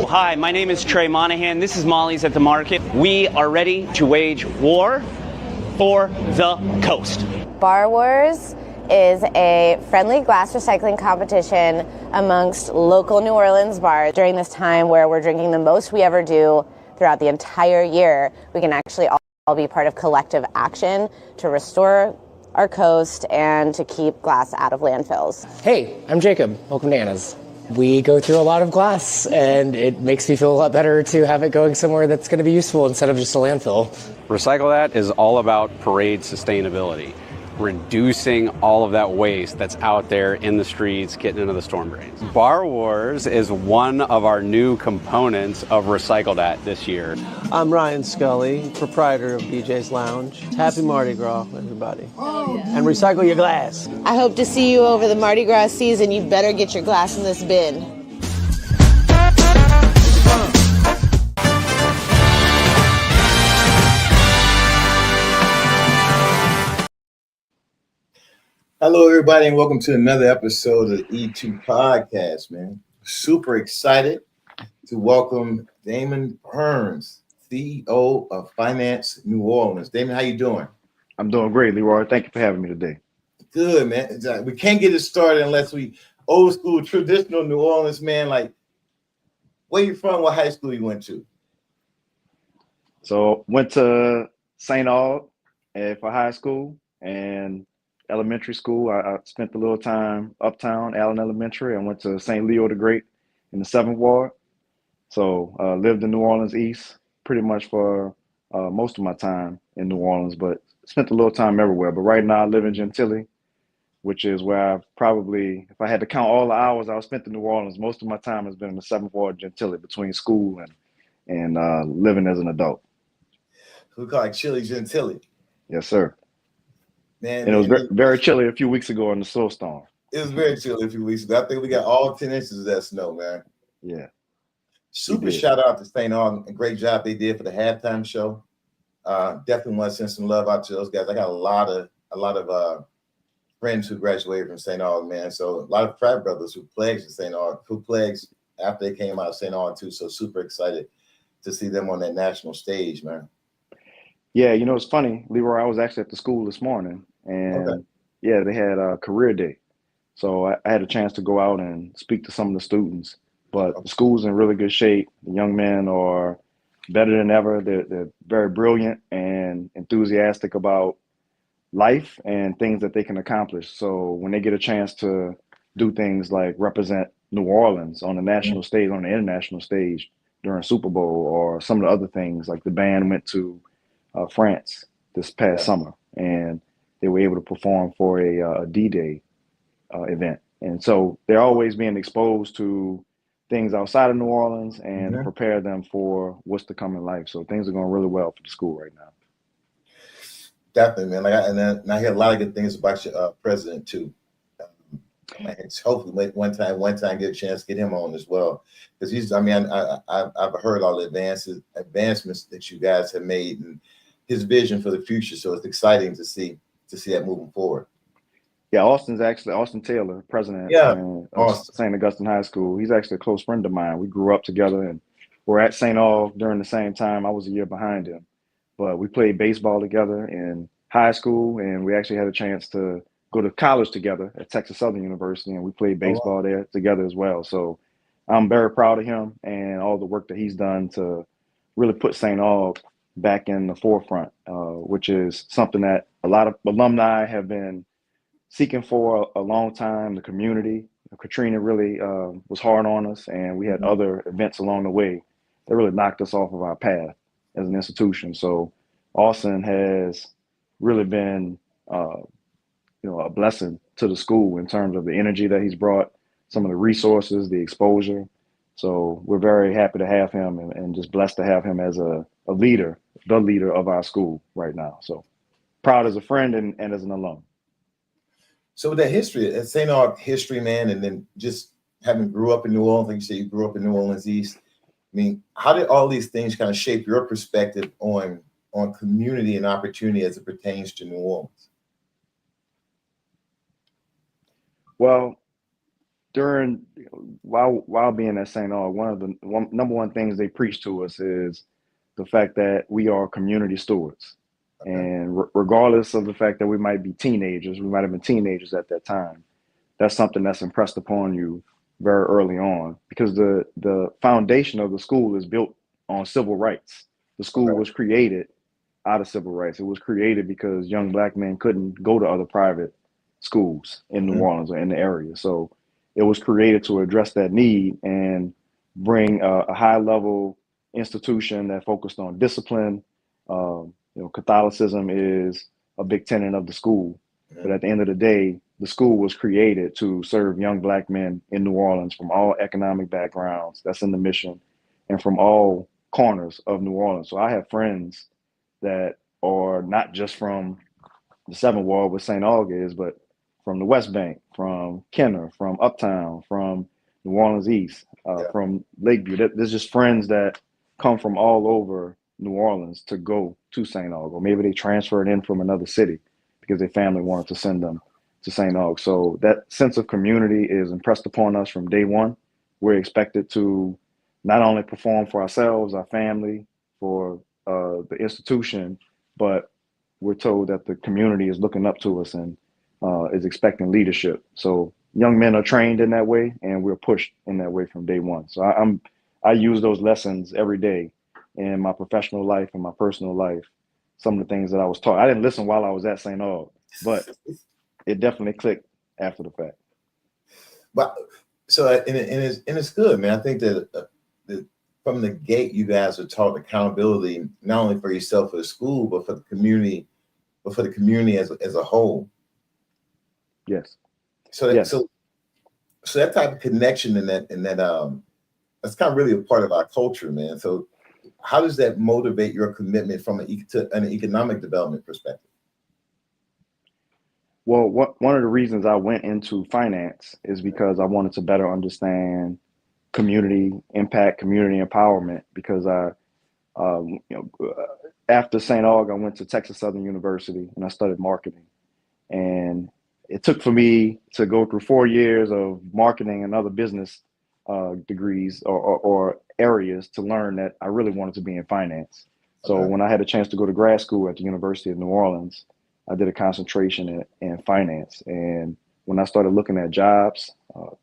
Hi, my name is Trey Monahan. This is Molly's at the Market. We are ready to wage war for the coast. Bar Wars is a friendly glass recycling competition amongst local New Orleans bars during this time where we're drinking the most we ever do throughout the entire year. We can actually all be part of collective action to restore our coast and to keep glass out of landfills. Hey, I'm Jacob. Welcome to Anna's. We go through a lot of glass, and it makes me feel a lot better to have it going somewhere that's going to be useful instead of just a landfill. Recycle That is all about parade sustainability, reducing all of that waste that's out there in the streets, getting into the storm drains. Bar Wars is one of our new components of Recycle That this year. I'm Ryan Scully, proprietor of DJ's Lounge. Happy Mardi Gras, everybody. Oh, yeah. And recycle your glass. I hope to see you over the Mardi Gras season. You better get your glass in this bin. Hello, everybody, and welcome to another episode of the E2 Podcast, man. Super excited to welcome Damon Burns, CEO of Finance New Orleans. Damon, how you doing? I'm doing great, Leroy. Thank you for having me today. Good, man. We can't get it started unless we old school, traditional New Orleans, man. Like, where you from? What high school you went to? So went to St. Aug for high school and elementary school. I spent a little time uptown, Allen Elementary. I went to St. Leo the Great in the 7th Ward. So lived in New Orleans East pretty much for most of my time in New Orleans, but spent a little time everywhere. But right now I live in Gentilly, which is where I've probably, if I had to count all the hours I spent in New Orleans, most of my time has been in the 7th Ward Gentilly between school and living as an adult. We call it Chili Gentilly. Yes, sir. Man, And it was man, very chilly a few weeks ago in the snowstorm. it was very chilly a few weeks ago. I think we got all 10 inches of that snow, man. Yeah. Super shout out to St. Aug. A great job they did for the halftime show. Definitely want to send some love out to those guys. I got a lot of friends who graduated from St. Aug, man. So a lot of frat brothers who pledged to St. Aug, who pledged after they came out of St. Aug too. So super excited to see them on that national stage, man. Yeah, you know, it's funny, Leroy, I was actually at the school this morning and yeah, they had a career day. So I had a chance to go out and speak to some of the students, but the school's in really good shape. The young men are better than ever. They're very brilliant and enthusiastic about life and things that they can accomplish. So when they get a chance to do things like represent New Orleans on the national stage, on the international stage during Super Bowl, or some of the other things, like the band went to France this past summer, and they were able to perform for a D-Day event. And so they're always being exposed to things outside of New Orleans and prepare them for what's to come in life. So things are going really well for the school right now. Definitely, man. And I hear a lot of good things about your president too. Hopefully, one time get a chance to get him on as well, because he's. I mean, I've heard all the advancements that you guys have made and his vision for the future. So it's exciting to see that moving forward. Yeah, Austin Taylor, president of St. Augustine High School. He's actually a close friend of mine. We grew up together and we're at St. Aug during the same time. I was a year behind him, but we played baseball together in high school, and we actually had a chance to go to college together at Texas Southern University, and we played baseball there together as well. So I'm very proud of him and all the work that he's done to really put St. Aug back in the forefront, which is something that a lot of alumni have been seeking for a long time. The community, Katrina really was hard on us, and we had other events along the way that really knocked us off of our path as an institution. So Austin has really been a blessing to the school in terms of the energy that he's brought, some of the resources, the exposure. So we're very happy to have him and just blessed to have him as a leader, the leader of our school right now. So proud as a friend and as an alum. So with that history, St. Aug history, man, and then just having grew up in New Orleans, like you said, you grew up in New Orleans East. I mean, how did all these things kind of shape your perspective on community and opportunity as it pertains to New Orleans? Well, while being at St. Aug, one of the number one things they preach to us is the fact that we are community stewards. And regardless of the fact that we might be teenagers, we might have been teenagers at that time, that's something that's impressed upon you very early on, because the foundation of the school is built on civil rights. The school was created out of civil rights. It was created because young Black men couldn't go to other private schools in New Orleans or in the area. So it was created to address that need and bring a high level institution that focused on discipline. Catholicism is a big tenet of the school, but at the end of the day, the school was created to serve young Black men in New Orleans from all economic backgrounds. That's in the mission, and from all corners of New Orleans. So I have friends that are not just from the 7th Ward where St. Aug is, but from the West Bank, from Kenner, from Uptown, from New Orleans East, from Lakeview. There's just friends that come from all over New Orleans to go to St. Aug, or maybe they transferred in from another city because their family wanted to send them to St. Aug. So that sense of community is impressed upon us from day one. We're expected to not only perform for ourselves, our family, for the institution, but we're told that the community is looking up to us and is expecting leadership. So young men are trained in that way, and we're pushed in that way from day one. So I use those lessons every day in my professional life and my personal life. Some of the things that I was taught. I didn't listen while I was at St. Aug, but it definitely clicked after the fact. But so and it's good, man. I think that from the gate, you guys are taught accountability not only for yourself for the school, but for the community, as a whole. Yes. So that type of connection and that that's kind of really a part of our culture, man. So how does that motivate your commitment from an economic development perspective? Well, one of the reasons I went into finance is because I wanted to better understand community impact, community empowerment. Because after St. Aug, I went to Texas Southern University and I studied marketing. And it took for me to go through 4 years of marketing and other business degrees or areas to learn that I really wanted to be in finance. So when I had a chance to go to grad school at the University of New Orleans, I did a concentration in finance. And when I started looking at jobs,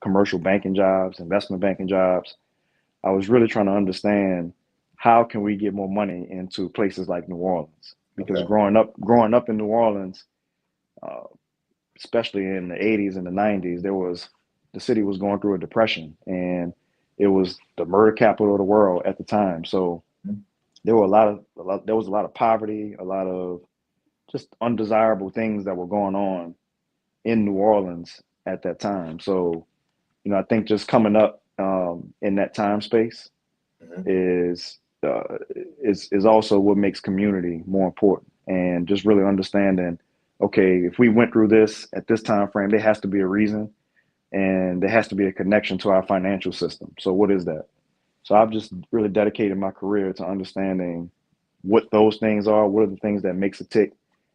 commercial banking jobs, investment banking jobs, I was really trying to understand how can we get more money into places like New Orleans? Because growing up in New Orleans, especially in the 80s and the 90s, the city was going through a depression, and it was the murder capital of the world at the time. So there was a lot of poverty, a lot of just undesirable things that were going on in New Orleans at that time. So, I think just coming up in that time space is also what makes community more important, and just really understanding, okay, if we went through this at this time frame, there has to be a reason, and there has to be a connection to our financial system. So what is that? So I've just really dedicated my career to understanding what those things are, what are the things that makes it tick,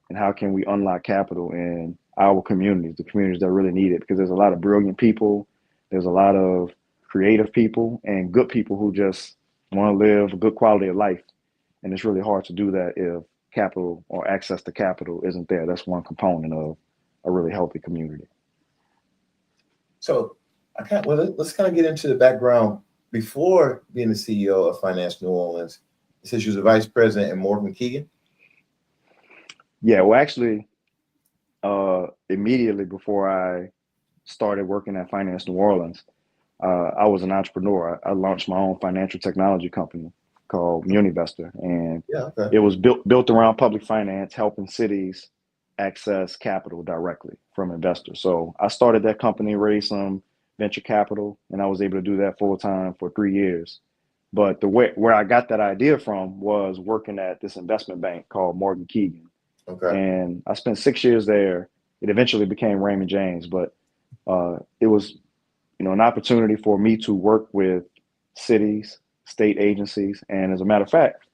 and how can we unlock capital in our communities, the communities that really need it. Because there's a lot of brilliant people, there's a lot of creative people, and good people who just want to live a good quality of life. And it's really hard to do that if capital or access to capital isn't there. That's one component of a really healthy community. So let's kind of get into the background. Before being the CEO of Finance New Orleans, it says you was a vice president at Morgan Keegan. Yeah, well, actually, immediately before I started working at Finance New Orleans, I was an entrepreneur. I launched my own financial technology company called Muninvestor, and it was built around public finance, helping cities access capital directly from investors. So I started that company, raised some venture capital, and I was able to do that full time for 3 years. But where I got that idea from was working at this investment bank called Morgan Keegan. And I spent 6 years there. It eventually became Raymond James, but it was, an opportunity for me to work with cities, state agencies. And as a matter of fact,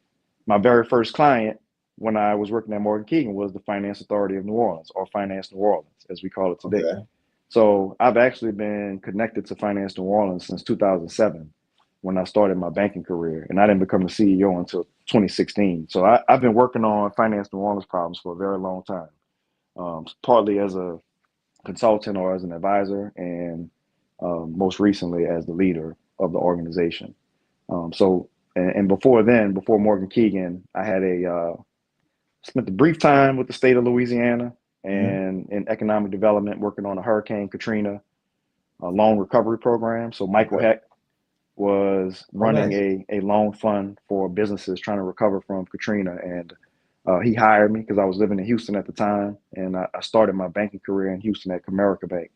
my very first client when I was working at Morgan Keegan was the Finance Authority of New Orleans, or Finance New Orleans, as we call it today. So I've actually been connected to Finance New Orleans since 2007, when I started my banking career, and I didn't become the CEO until 2016. So I've been working on Finance New Orleans problems for a very long time, partly as a consultant or as an advisor, and most recently as the leader of the organization. And before Morgan Keegan, I had spent a brief time with the state of Louisiana and in economic development, working on a Hurricane Katrina loan recovery program. So Michael Heck was running a loan fund for businesses trying to recover from Katrina. And he hired me because I was living in Houston at the time. And I started my banking career in Houston at Comerica Bank.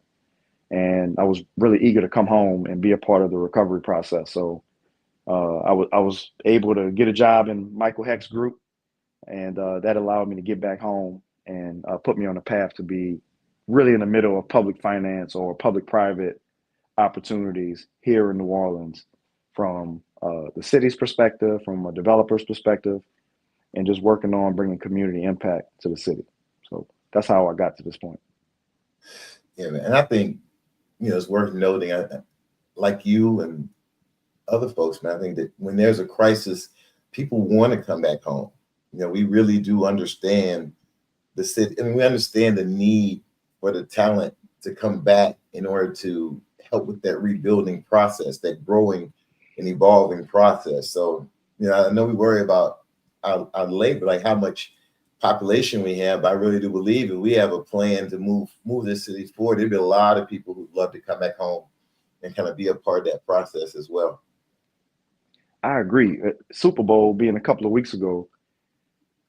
And I was really eager to come home and be a part of the recovery process. So I was able to get a job in Michael Heck's group. And that allowed me to get back home and put me on a path to be really in the middle of public finance or public-private opportunities here in New Orleans, from the city's perspective, from a developer's perspective, and just working on bringing community impact to the city. So that's how I got to this point. Yeah, man. And I think, it's worth noting, like you and other folks, man, I think that when there's a crisis, people want to come back home. We really do understand the city, and we understand the need for the talent to come back in order to help with that rebuilding process, that growing and evolving process. So, I know we worry about our labor, like how much population we have, I really do believe that we have a plan to move this city forward. There'd be a lot of people who'd love to come back home and kind of be a part of that process as well. I agree. Super Bowl being a couple of weeks ago,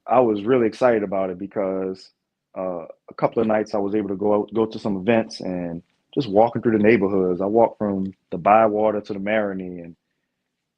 I was really excited about it because a couple of nights I was able to go to some events and just walking through the neighborhoods. I walked from the Bywater to the Marigny and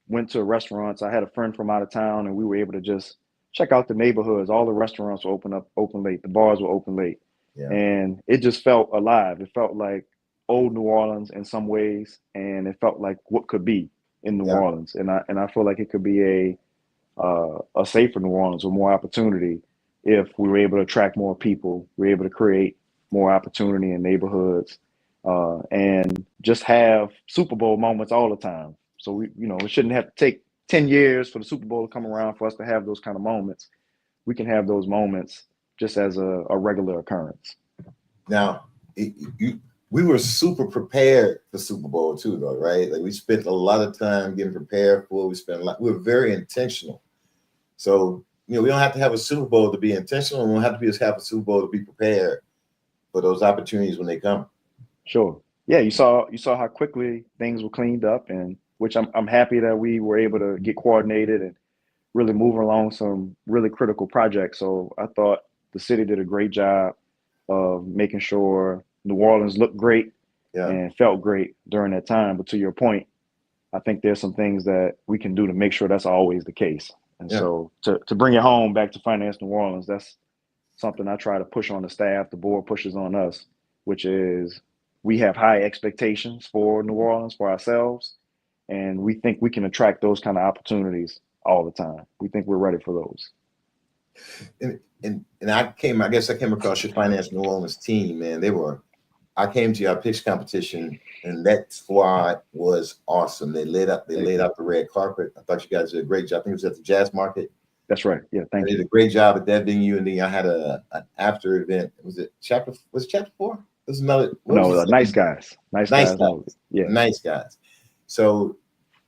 went to restaurants. I had a friend from out of town, and we were able to just check out the neighborhoods. All the restaurants were open late. The bars were open late. Yeah. And it just felt alive. It felt like old New Orleans in some ways, and it felt like what could be in New Orleans. And I feel like it could be a safer New Orleans with more opportunity if we were able to attract more people, we were able to create more opportunity in neighborhoods, and just have Super Bowl moments all the time. So it shouldn't have to take 10 years for the Super Bowl to come around for us to have those kind of moments. We can have those moments just as a regular occurrence. Now, we were super prepared for Super Bowl too, though, right? Like we spent a lot of time getting prepared for it. We were very intentional. So, we don't have to have a Super Bowl to be intentional. We don't have to have a Super Bowl to be prepared for those opportunities when they come. Sure. Yeah, you saw how quickly things were cleaned up, and which I'm happy that we were able to get coordinated and really move along some really critical projects. So I thought the city did a great job of making sure New Orleans looked great and felt great during that time. But to your point, I think there's some things that we can do to make sure that's always the case. And so to bring it home back to Finance New Orleans, that's something I try to push on the staff. The board pushes on us, which is we have high expectations for New Orleans, for ourselves. And we think we can attract those kind of opportunities all the time. We think we're ready for those. And I guess I came across your Finance New Orleans team, man. I came to your pitch competition, and that squad was awesome. They laid out the red carpet. I thought you guys did a great job. I think it was at the Jazz Market. That's right. Yeah, thank you. They did a great job at that venue, and then I had an after event. Was it chapter 4? This is another. Nice guys. Nice guys. Yeah, nice guys. So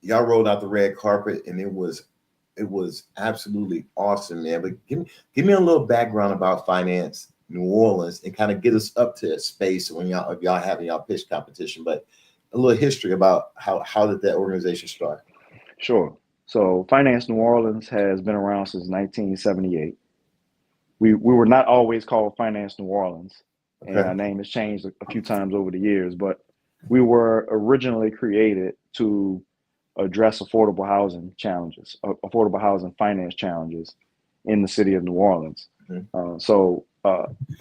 y'all rolled out the red carpet, and it was absolutely awesome, man. But give me a little background about Finance New Orleans and kind of get us up to a space when y'all having y'all pitch competition, but a little history about how did that organization start? Sure. So Finance New Orleans has been around since 1978. We were not always called Finance New Orleans, and our name has changed a few times over the years, but we were originally created to address affordable housing challenges, affordable housing finance challenges in the city of New Orleans. So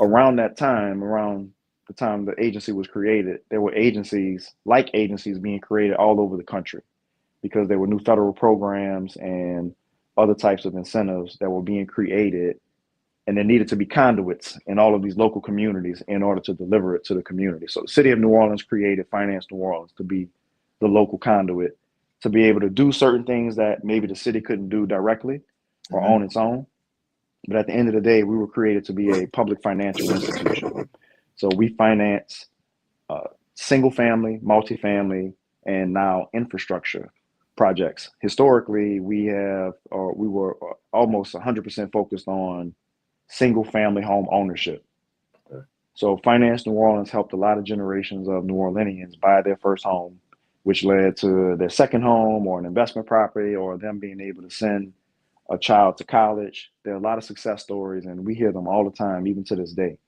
around the time the agency was created, there were agencies being created all over the country because there were new federal programs and other types of incentives that were being created, and there needed to be conduits in all of these local communities in order to deliver it to the community. So the city of New Orleans created Finance New Orleans to be the local conduit, to be able to do certain things that maybe the city couldn't do directly or on its own. But at the end of the day, we were created to be a public financial institution. So we finance single family, multifamily, and now infrastructure projects. Historically, we were almost 100% focused on single family home ownership. So Finance New Orleans helped a lot of generations of New Orleanians buy their first home, which led to their second home or an investment property or them being able to send a child to college. There are a lot of success stories, and we hear them all the time, even to this day.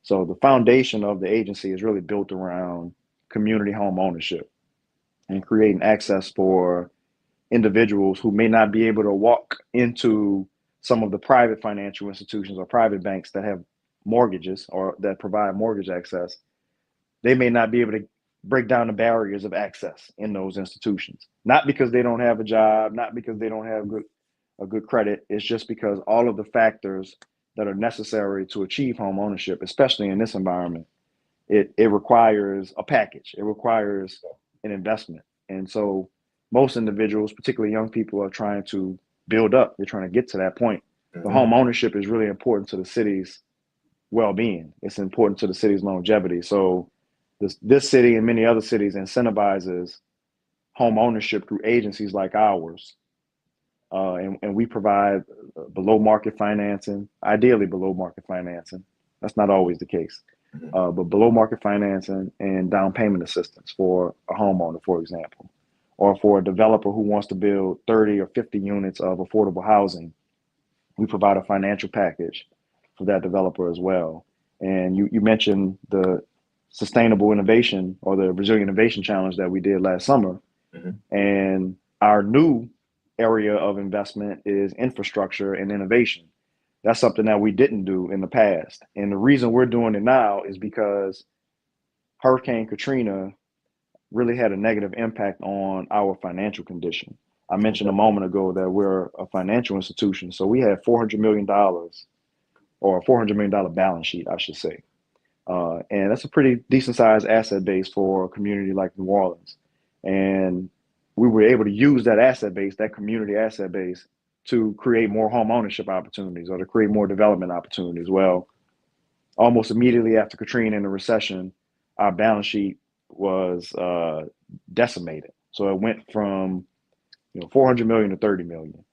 So the foundation of the agency is really built around community home ownership and creating access for individuals who may not be able to walk into some of the private financial institutions or private banks that have mortgages or that provide mortgage access. They may not be able to break down the barriers of access in those institutions, not because they don't have a job, not because they don't have a good credit. It's just because all of the factors that are necessary to achieve home ownership, especially in this environment, it requires a package. It requires an investment. And so most individuals, particularly young people, are trying to build up. They're trying to get to that point. The home ownership is really important to the city's well-being. It's important to the city's longevity. So this city and many other cities incentivizes home ownership through agencies like ours and we provide below market financing, ideally below market financing. That's not always the case, but below market financing and down payment assistance for a homeowner, for example, or for a developer who wants to build 30 or 50 units of affordable housing. We provide a financial package for that developer as well. And you mentioned the sustainable innovation or the resilient innovation challenge that we did last summer. And our new area of investment is infrastructure and innovation. That's something that we didn't do in the past. And the reason we're doing it now is because Hurricane Katrina really had a negative impact on our financial condition. I mentioned a moment ago that we're a financial institution. So we had $400 million or a $400 million balance sheet, I should say. And that's a pretty decent sized asset base for a community like New Orleans. And we were able to use that asset base, that community asset base, to create more home ownership opportunities or to create more development opportunities. Well, almost immediately after Katrina and the recession, our balance sheet was decimated. So it went from 400 million to 30 million.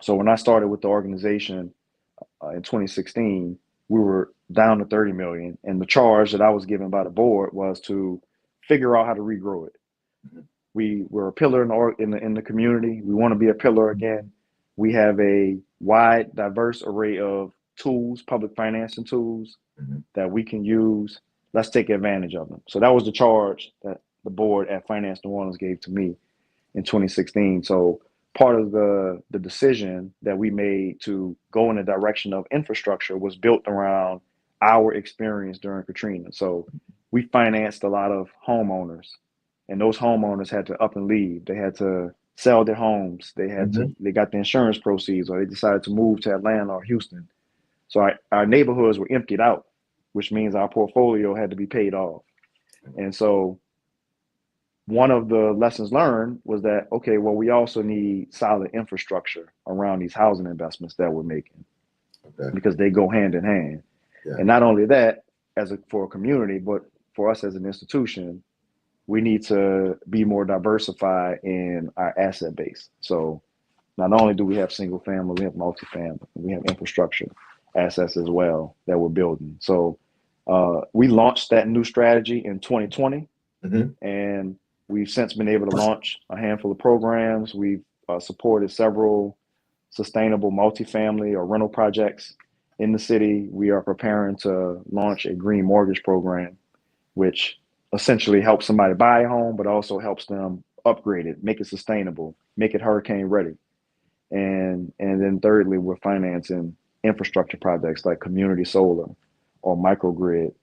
So when I started with the organization in 2016, we were down to 30 million. And the charge that I was given by the board was to figure out how to regrow it. We were a pillar in the community. We want to be a pillar again. We have a wide, diverse array of tools, public financing tools that we can use. Let's take advantage of them. So that was the charge that the board at Finance New Orleans gave to me in 2016. So part of the decision that we made to go in the direction of infrastructure was built around our experience during Katrina. So we financed a lot of homeowners, and those homeowners had to up and leave. They had to sell their homes. They had they got the insurance proceeds, or they decided to move to Atlanta or Houston. So our neighborhoods were emptied out, which means our portfolio had to be paid off. And so one of the lessons learned was that, okay, well, we also need solid infrastructure around these housing investments that we're making, because they go hand in hand. And not only that, for a community, but for us as an institution, we need to be more diversified in our asset base. So not only do we have single family, we have multifamily, we have infrastructure assets as well that we're building. So we launched that new strategy in 2020, and we've since been able to launch a handful of programs. We've supported several sustainable multifamily or rental projects in the city. We are preparing to launch a green mortgage program, which essentially helps somebody buy a home, but also helps them upgrade it, make it sustainable, make it hurricane ready. And then thirdly, we're financing infrastructure projects like community solar or microgrid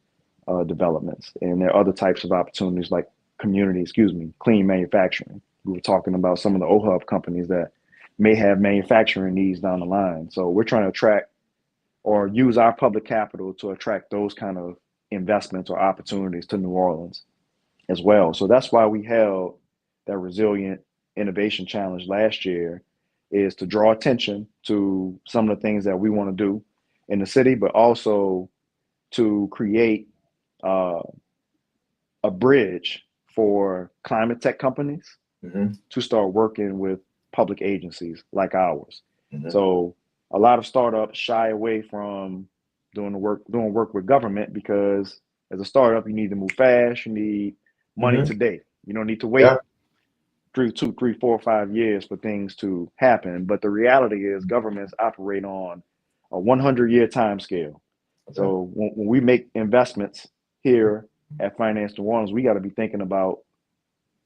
developments. And there are other types of opportunities like clean manufacturing. We were talking about some of the OHUB companies that may have manufacturing needs down the line. So we're trying to attract or use our public capital to attract those kind of investments or opportunities to New Orleans as well. So that's why we held that Resilient Innovation Challenge last year, is to draw attention to some of the things that we want to do in the city, but also to create a bridge for climate tech companies to start working with public agencies like ours. So a lot of startups shy away from doing work with government, because as a startup, you need to move fast. You need money today. You don't need to wait 2, 3, 4, 5 years for things to happen. But the reality is governments operate on a 100-year time scale. So when we make investments here at Finance New Orleans, we got to be thinking about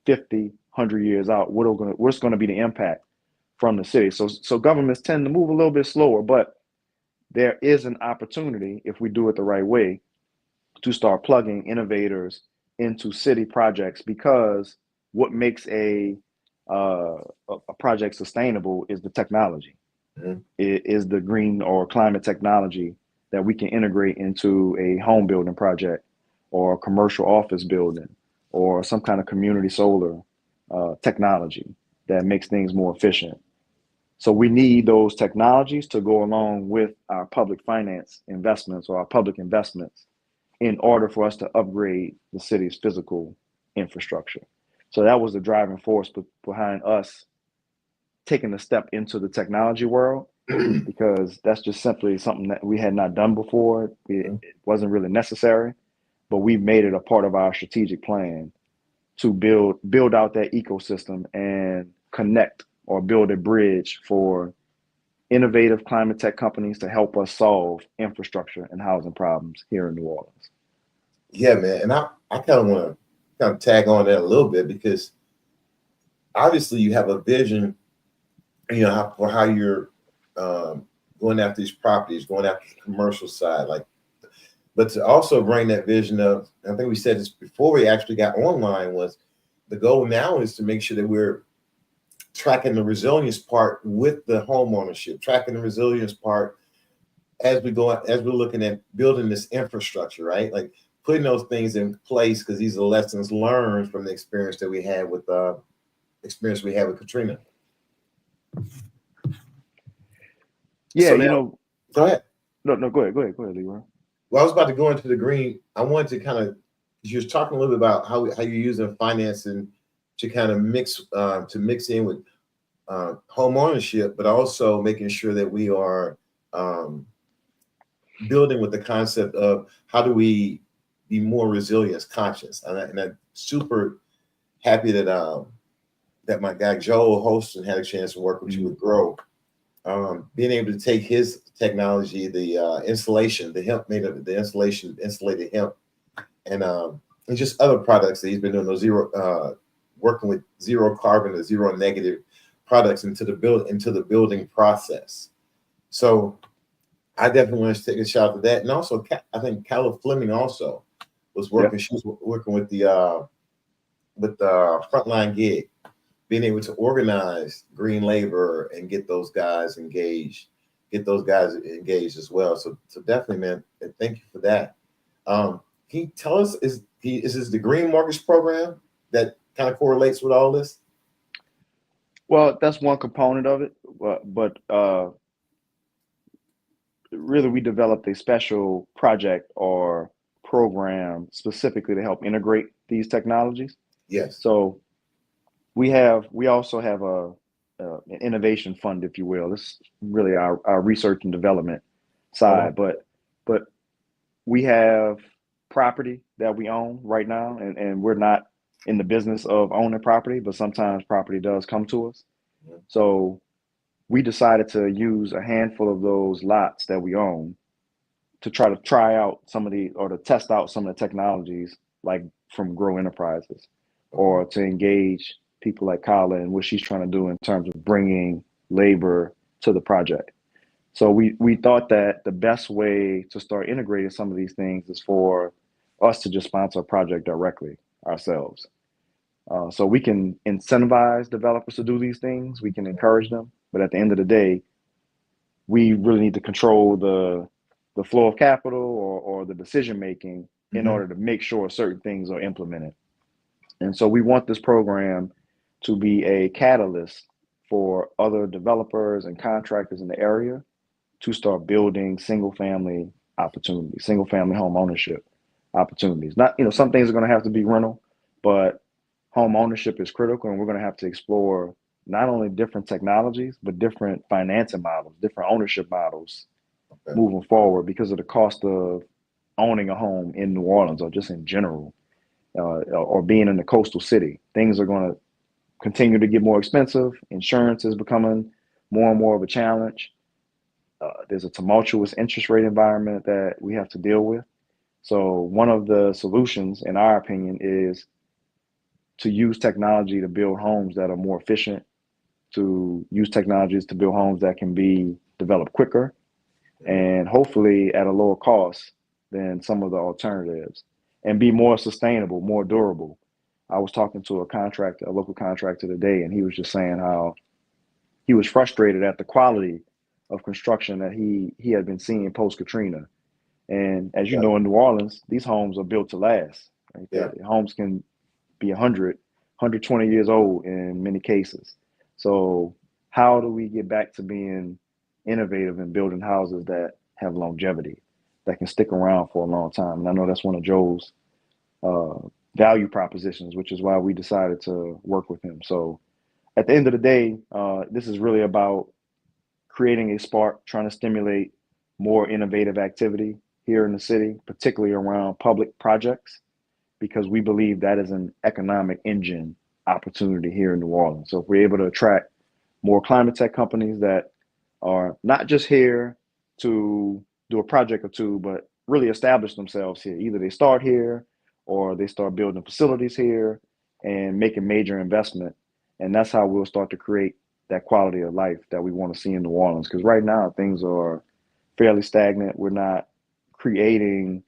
50, 100 years out. What's going to be the impact from the city? So governments tend to move a little bit slower, but there is an opportunity, if we do it the right way, to start plugging innovators into city projects, because what makes a project sustainable is the technology. It is the green or climate technology that we can integrate into a home building project or a commercial office building or some kind of community solar technology that makes things more efficient. So we need those technologies to go along with our public finance investments or our public investments in order for us to upgrade the city's physical infrastructure. So that was the driving force behind us taking a step into the technology world because that's just simply something that we had not done before. It wasn't really necessary, but we made it a part of our strategic plan to build out that ecosystem and connect or build a bridge for innovative climate tech companies to help us solve infrastructure and housing problems here in New Orleans. Yeah, man. And I kind of want to kind of tag on that a little bit because obviously you have a vision, you know, for how you're going after these properties, going after the commercial side, like, but to also bring that vision of, I think we said this before we actually got online, was the goal now is to make sure that we're tracking the resilience part with the home ownership, tracking the resilience part as we're looking at building this infrastructure, right? Like putting those things in place because these are lessons learned from the experience that we had with Katrina. Yeah, so now, go ahead. No, go ahead, Leroy. Well, I was about to go into the green. I wanted to kind of, you were talking a little bit about how you're using financing to kind of mix in with home ownership, but also making sure that we are building with the concept of how do we be more resilience conscious. And I'm super happy that that my guy Joel Holston had a chance to work with you with Grow. Being able to take his technology, the insulation, the hemp made of the insulated hemp, and just other products that he's been doing, those working with zero carbon or zero negative products into the building process. So I definitely want to take a shout out to that. And also, I think Calla Fleming also was working. Yeah. She was working with the Frontline Gig, being able to organize green labor and get those guys engaged as well. So definitely, man, and thank you for that. Can you tell us, is this the Green Mortgage Program that kind of correlates with all this? Well, that's one component of it, but really we developed a special project or program specifically to help integrate these technologies. Yes. So we also have an innovation fund, if you will. This is really our research and development side, but we have property that we own right now, and we're not in the business of owning property, but sometimes property does come to us. Mm-hmm. So we decided to use a handful of those lots that we own to try out to test out some of the technologies, like from Grow Enterprises, or to engage people like Calla and what she's trying to do in terms of bringing labor to the project. So we thought that the best way to start integrating some of these things is for us to just sponsor a project directly ourselves. So we can incentivize developers to do these things. We can encourage them. But at the end of the day, we really need to control the flow of capital or the decision making in order to make sure certain things are implemented. And so we want this program to be a catalyst for other developers and contractors in the area to start building single family opportunities, single family home ownership opportunities. Not, some things are going to have to be rental, but home ownership is critical, and we're going to have to explore not only different technologies, but different financing models, different ownership models moving forward because of the cost of owning a home in New Orleans or just in general, or being in a coastal city. Things are going to continue to get more expensive. Insurance is becoming more and more of a challenge. There's a tumultuous interest rate environment that we have to deal with. So one of the solutions, in our opinion, is to use technology to build homes that are more efficient, to use technologies to build homes that can be developed quicker and hopefully at a lower cost than some of the alternatives, and be more sustainable, more durable. I was talking to a local contractor today, and he was just saying how he was frustrated at the quality of construction that he had been seeing post-Katrina. And as you know, in New Orleans, these homes are built to last. Right? Yeah. Homes can be 100, 120 years old in many cases. So how do we get back to being innovative and building houses that have longevity, that can stick around for a long time? And I know that's one of Joe's value propositions, which is why we decided to work with him. So at the end of the day, this is really about creating a spark, trying to stimulate more innovative activity here in the city, particularly around public projects, because we believe that is an economic engine opportunity here in New Orleans. So if we're able to attract more climate tech companies that are not just here to do a project or two, but really establish themselves here. Either they start here or they start building facilities here and making major investment. And that's how we'll start to create that quality of life that we want to see in New Orleans. Because right now things are fairly stagnant. We're not creating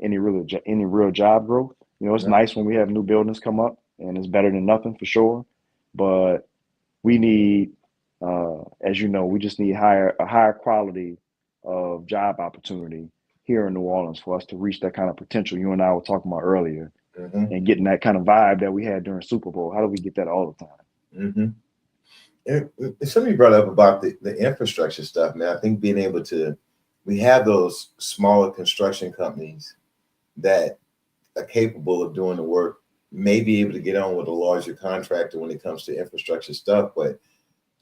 any real job growth. You know, it's nice when we have new buildings come up, and it's better than nothing for sure. But we need, as you know, we just need a higher quality of job opportunity here in New Orleans for us to reach that kind of potential you and I were talking about earlier, and getting that kind of vibe that we had during Super Bowl. How do we get that all the time? And somebody brought up about the infrastructure stuff, man. I think being able to, we have those smaller construction companies that are capable of doing the work, may be able to get on with a larger contractor when it comes to infrastructure stuff, but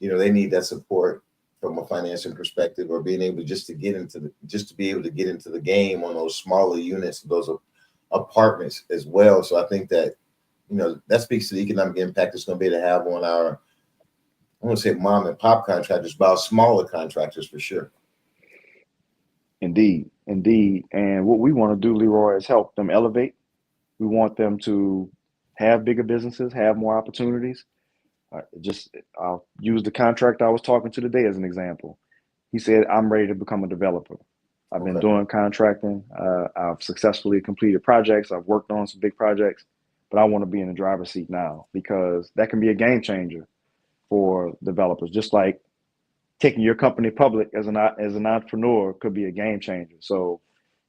you know, they need that support from a financing perspective, or being able just to get into the game on those smaller units, those apartments as well. So I think that, you know, that speaks to the economic impact it's going to be able to have on our, I want to say mom and pop contractors, but our smaller contractors for sure. Indeed. And what we want to do, Leroy, is help them elevate. We want them to have bigger businesses, have more opportunities. I'll use the contractor I was talking to today as an example. He said, I'm ready to become a developer. I've been doing contracting. I've successfully completed projects. I've worked on some big projects, but I want to be in the driver's seat now, because that can be a game changer for developers. Just like taking your company public as an entrepreneur could be a game changer. So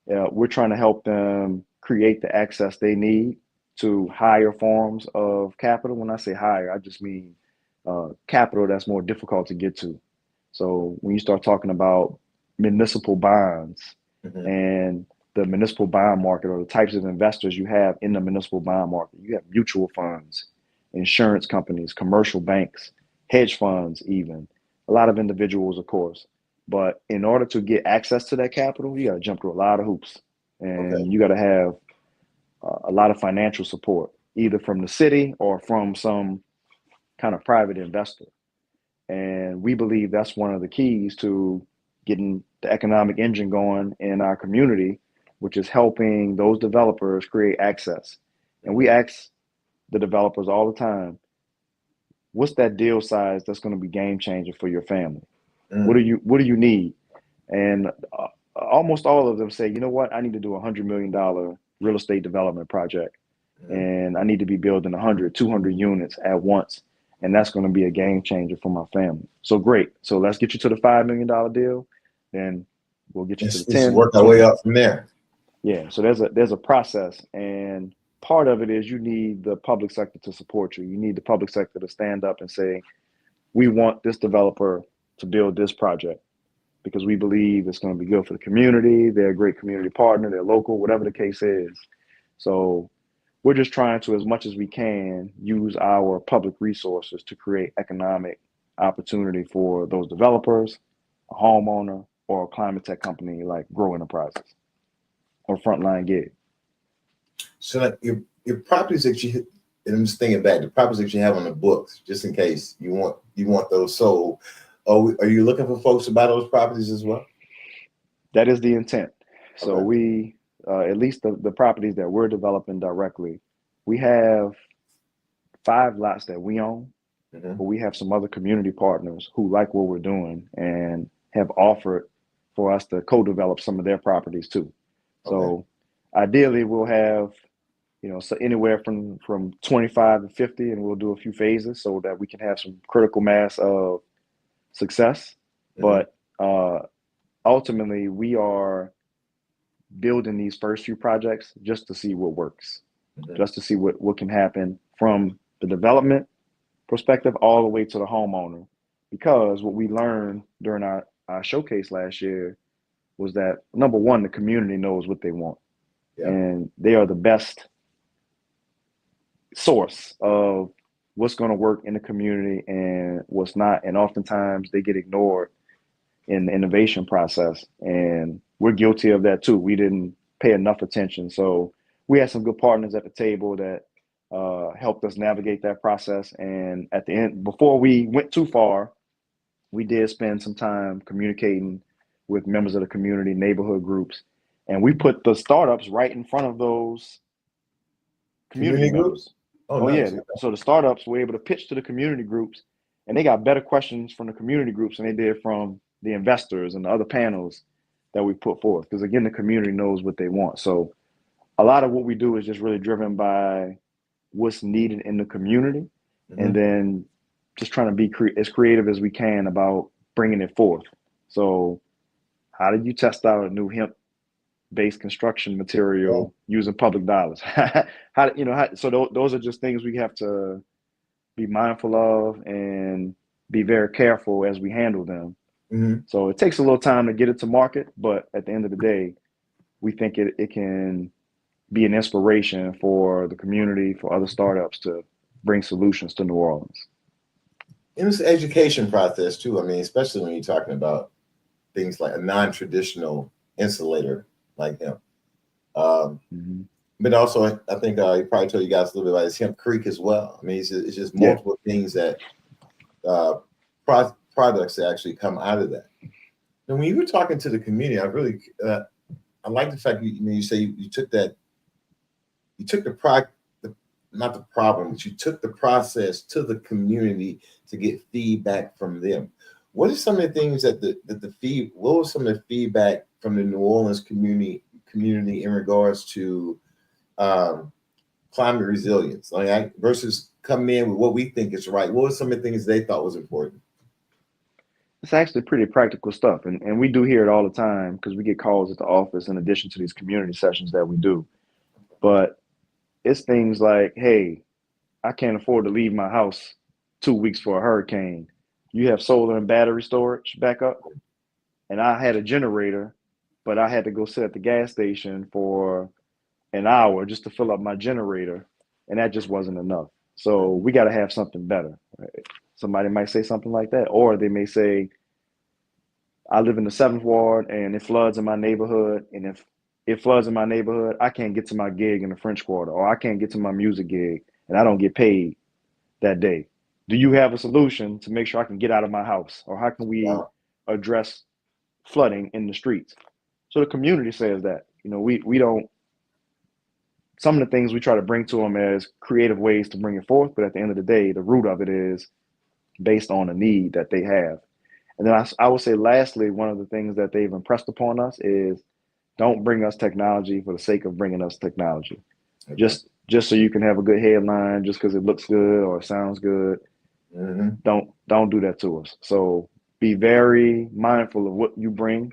we're trying to help them create the access they need to higher forms of capital. When I say higher, I just mean capital that's more difficult to get to. So when you start talking about municipal bonds and the municipal bond market, or the types of investors you have in the municipal bond market, you have mutual funds, insurance companies, commercial banks, hedge funds, even a lot of individuals, of course. But in order to get access to that capital, you got to jump through a lot of hoops, and you got to have a lot of financial support, either from the city or from some kind of private investor. And we believe that's one of the keys to getting the economic engine going in our community, which is helping those developers create access. And we ask the developers all the time, what's that deal size that's going to be game changing for your family? What do you need? And almost all of them say, you know what, I need to do a $100 million real estate development project, and I need to be building 100, 200 units at once, and that's going to be a game changer for my family. So great. So let's get you to the $5 million deal, then we'll get you to the 10. Work our way up from there. Yeah. So there's a process, and part of it is you need the public sector to support you. You need the public sector to stand up and say, we want this developer to build this project because we believe it's going to be good for the community. They're a great community partner. They're local, whatever the case is. So we're just trying to, as much as we can, use our public resources to create economic opportunity for those developers, a homeowner, or a climate tech company like Grow Enterprises or Frontline Gig. So like your properties that you, and I'm just thinking back, the properties that you have on the books, just in case you want those sold. Are you looking for folks to buy those properties as well? That is the intent. So we, at least the properties that we're developing directly, we have 5 lots that we own, but we have some other community partners who like what we're doing and have offered for us to co-develop some of their properties too. So ideally we'll have, so anywhere from 25 to 50, and we'll do a few phases so that we can have some critical mass of success. But ultimately we are building these first few projects just to see what works, just to see what can happen from the development perspective all the way to the homeowner. Because what we learned during our showcase last year was that, number one, the community knows what they want. And they are the best source of what's going to work in the community and what's not. And oftentimes they get ignored in the innovation process. And we're guilty of that too. We didn't pay enough attention. So we had some good partners at the table that helped us navigate that process. And at the end, before we went too far, we did spend some time communicating with members of the community, neighborhood groups, and we put the startups right in front of those community members. Oh, nice. Yeah. So the startups were able to pitch to the community groups, and they got better questions from the community groups than they did from the investors and the other panels that we put forth. Because again, the community knows what they want. So a lot of what we do is just really driven by what's needed in the community, and then just trying to be as creative as we can about bringing it forth. So how did you test out a new hemp-based construction material using public dollars? So those are just things we have to be mindful of and be very careful as we handle them. So it takes a little time to get it to market, but at the end of the day, we think it can be an inspiration for the community, for other startups to bring solutions to New Orleans. And it's an education process too. I mean, especially when you're talking about things like a non-traditional insulator like hemp. But also, I think he probably told you guys a little bit about his Hemp Creek as well. I mean, it's just multiple things that products that actually come out of that. And when you were talking to the community, I like the fact you say you took not the problem, but you took the process to the community to get feedback from them. What are some of the things what was some of the feedback from the New Orleans community in regards to climate resilience, versus coming in with what we think is right? What were some of the things they thought was important? It's actually pretty practical stuff. And we do hear it all the time because we get calls at the office in addition to these community sessions that we do. But it's things like, hey, I can't afford to leave my house 2 weeks for a hurricane. You have solar and battery storage backup. And I had a generator, but I had to go sit at the gas station for an hour just to fill up my generator. And that just wasn't enough. So we got to have something better. Right? Somebody might say something like that. Or they may say, I live in the 7th Ward and it floods in my neighborhood. And if it floods in my neighborhood, I can't get to my gig in the French Quarter, or I can't get to my music gig and I don't get paid that day. Do you have a solution to make sure I can get out of my house? Or how can we address flooding in the streets? So the community says that, we don't, some of the things we try to bring to them as creative ways to bring it forth, but at the end of the day, the root of it is based on a need that they have. And then I would say lastly, one of the things that they've impressed upon us is don't bring us technology for the sake of bringing us technology. Okay. Just so you can have a good headline, just because it looks good or it sounds good. Don't do that to us. So be very mindful of what you bring,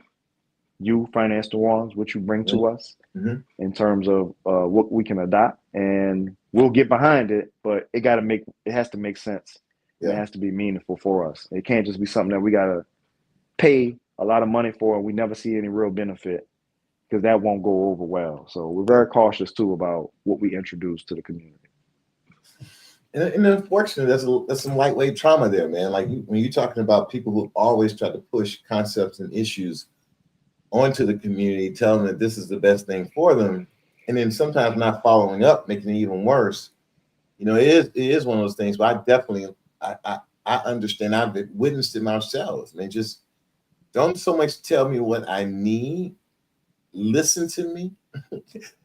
Finance New Orleans, what you bring to us in terms of what we can adopt, and we'll get behind it, but it has to make sense. Yeah. It has to be meaningful for us. It can't just be something that we got to pay a lot of money for and we never see any real benefit, because that won't go over well. So we're very cautious too about what we introduce to the community. And unfortunately, there's some lightweight trauma there, man. Like when you're talking about people who always try to push concepts and issues onto the community, telling them that this is the best thing for them, and then sometimes not following up, making it even worse. It is one of those things. But I understand. I've witnessed it myself. I mean, just don't so much tell me what I need. Listen to me.